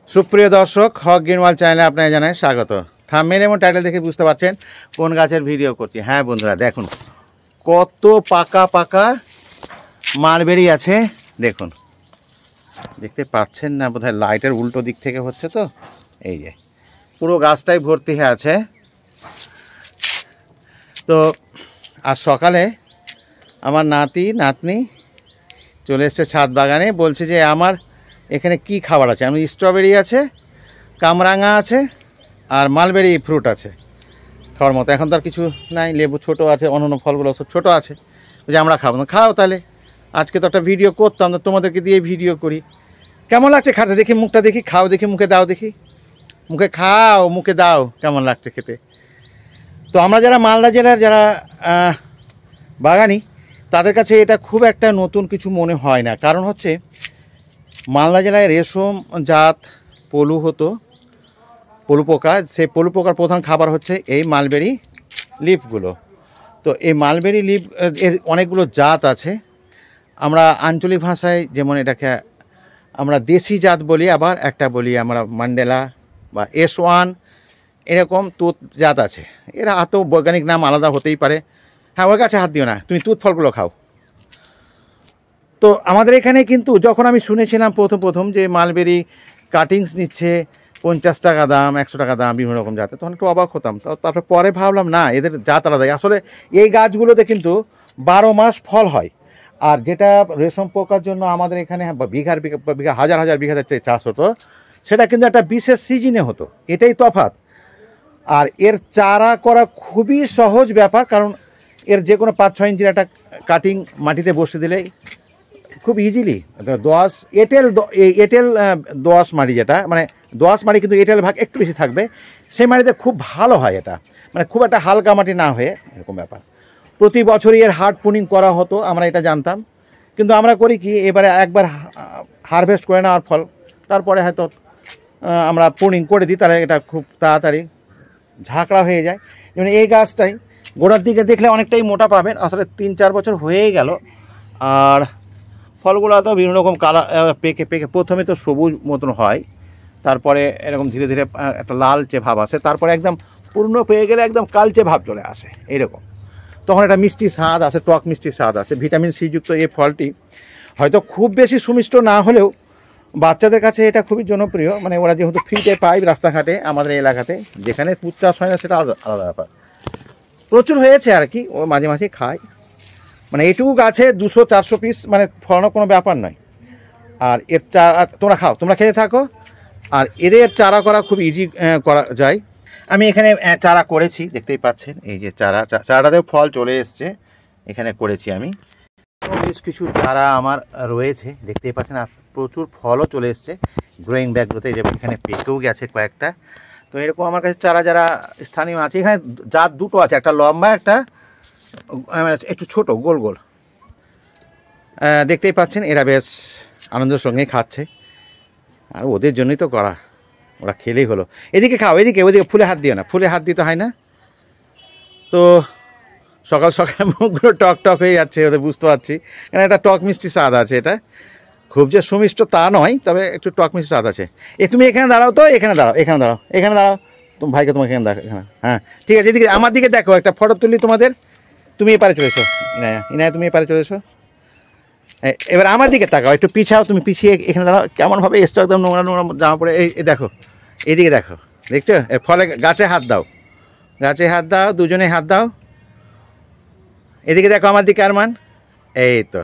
সুপ্রিয় দর্শক, হক green world চ্যানেলে আপনাকে জানাই স্বাগত। থাম্বনেল এবং টাইটেল দেখে বুঝতে পারছেন কোন গাছের ভিডিও করছি। হ্যাঁ বন্ধুরা, দেখুন কত পাকা পাকা মালবেরি আছে। দেখুন, দেখতে পাচ্ছেন না বোধহয়, লাইটের উল্টো দিক থেকে হচ্ছে তো। এই যে পুরো গাছটাই ভর্তি হয়ে আছে। তো আজ সকালে আমার নাতনি চলে এসছে ছাদ বাগানে, বলছে যে আমার এখানে কি খাবার আছে। আমি স্ট্রবেরি আছে, কামরাঙা আছে, আর মালবেরি ফ্রুট আছে খাওয়ার মতো। এখন তো আর কিছু নাই, লেবু ছোটো আছে, অন্যান্য ফলগুলো সব ছোটো আছে, যে আমরা খাবো না। খাও তাহলে, আজকে তো একটা ভিডিও করতাম না, তোমাদেরকে দিয়ে ভিডিও করি। কেমন লাগছে খাতে? দেখি মুখটা দেখি, খাও দেখি, মুখে দাও দেখি, মুখে খাও, মুখে দাও, কেমন লাগছে খেতে। তো আমরা যারা মালদা জেলার যারা বাগানি, তাদের কাছে এটা খুব একটা নতুন কিছু মনে হয় না। কারণ হচ্ছে মালদা জেলায় রেশম জাত পলু হতো, পলু পোকা। সেই পলু পোকার প্রধান খাবার হচ্ছে এই মালবেরি লিফগুলো। তো এই মালবেরি লিফ এর অনেকগুলো জাত আছে। আমরা আঞ্চলিক ভাষায় যেমন এটাকে আমরা দেশি জাত বলি, আবার একটা বলি আমরা মান্ডেলা বা S1, এরকম তুত জাত আছে। এরা এত বৈজ্ঞানিক নাম আলাদা হতেই পারে। হ্যাঁ, ওর কাছে হাত দিও না, তুমি তুত ফলগুলো খাও। তো আমাদের এখানে কিন্তু যখন আমি শুনেছিলাম প্রথম যে মালবেরি কাটিংস নিচ্ছে 50 টাকা দাম, 100 টাকা দাম, বিভিন্ন রকম জাতে, তখন একটু অবাক হতাম। তারপরে পরে ভাবলাম না, এদের জাত আলাদাই। আসলে এই গাছগুলোতে কিন্তু 12 মাস ফল হয়। আর যেটা রেশম পোকার জন্য আমাদের এখানে বিঘা হাজার বিঘাতে চাষ হতো, সেটা কিন্তু একটা বিশেষ সিজনে হতো। এটাই তফাৎ। আর এর চারা করা খুবই সহজ ব্যাপার, কারণ এর যে কোনো 5-6 ইঞ্চির একটা কাটিং মাটিতে বসে দিলেই খুব ইজিলি এঁটেল দোআঁশ মাটি, যেটা মানে দোআঁশ মাটি কিন্তু এঁটেল ভাগ একটু বেশি থাকবে, সেই মাটিতে খুব ভালো হয় এটা। মানে খুব একটা হালকা মাটি না হয়ে এরকম ব্যাপার। প্রতি বছরই এর হার্ড পুনিং করা হতো, আমরা এটা জানতাম। কিন্তু আমরা করি কি, এবারে একবার হারভেস্ট করে নেওয়ার ফল, তারপরে হয়তো আমরা পুনিং করে দিই, তাহলে এটা খুব তাড়াতাড়ি ঝাঁকড়া হয়ে যায়। যেমন এই গাছটাই গোড়ার দিকে দেখলে অনেকটাই মোটা পাবেন, আসলে 3-4 বছর হয়েই গেল। আর ফলগুলো তো বিভিন্ন রকম কালার, পেকে প্রথমে তো সবুজ মতন হয়, তারপরে এরকম ধীরে ধীরে একটা লালচে ভাব আসে, তারপরে একদম পূর্ণ পেয়ে গেলে একদম কালচে ভাব চলে আসে এইরকম। তখন একটা মিষ্টি স্বাদ আসে, টক মিষ্টি স্বাদ আসে। ভিটামিন সি যুক্ত এই ফলটি হয়তো খুব বেশি সুমিষ্ট না হলেও বাচ্চাদের কাছে এটা খুবই জনপ্রিয়। মানে ওরা যেহেতু ফ্রিতে পায় রাস্তাঘাটে, আমাদের এলাকাতে যেখানে দুধ চাষ হয় না, সেটা আলাদা ব্যাপার। প্রচুর হয়েছে আর কি, ও মাঝে মাঝে খায়। মানে এইটুকু গাছে 200-400 পিস মানে ফলানো কোনো ব্যাপার নয়। আর এর চারা তোমরা খাও, তোমরা খেতে থাকো। আর এদের চারা করা খুব ইজি করা যায়। আমি এখানে চারা করেছি, দেখতেই পাচ্ছেন। এই যে চারাটাতেও ফল চলে এসছে, এখানে করেছি আমি। বেশ কিছু চারা আমার রয়েছে, দেখতেই পাচ্ছেন। আর প্রচুর ফলও চলে এসছে গ্রোয়িং ব্যাগগুলোতে, যেমন এখানে পেকেও গেছে কয়েকটা। তো এরকম আমার কাছে চারা যারা স্থানীয় আছে, এখানে জাত দুটো আছে, একটা লম্বা, একটা একটু ছোট গোল গোল। দেখতেই পাচ্ছেন, এরা বেশ আনন্দের সঙ্গে খাচ্ছে। আর ওদের জন্যই তো করা, ওরা খেলেই হলো। এদিকে খাও, ওইদিকে ফুলে হাত দিও না, ফুলে হাত দিতে হয় না। তো সকাল সকাল মুখগুলো টক টক হয়ে যাচ্ছে, ওদের বুঝতে পারছি, কারণ একটা টক মিষ্টি স্বাদ আছে। এটা খুব যে সুমিষ্ট তা নয়, তবে একটু টক মিষ্টি স্বাদ আছে। তুমি এখানে দাঁড়াও তো, এখানে দাঁড়াও তুমি ভাইকে, তোমাকে এখানে দেখো, এখানে। হ্যাঁ ঠিক আছে, এদিকে আমার দিকে দেখো, একটা ফটো তুলি তোমাদের। তুমি এপারে চলে এসো, ইনায়া তুমি এপারে চলে এসো। এবার আমার দিকে তাকাও, একটু পিছাও, তুমি পিছিয়ে এখানে দাঁড়াও। কেমনভাবে এসছো, একদম নোংরা জামা পড়ে। এই দেখো, এইদিকে দেখো, দেখছো? ফলে গাছে হাত দাও, দুজনে হাত দাও। এদিকে দেখো আমার দিকে, আরমান। এই তো।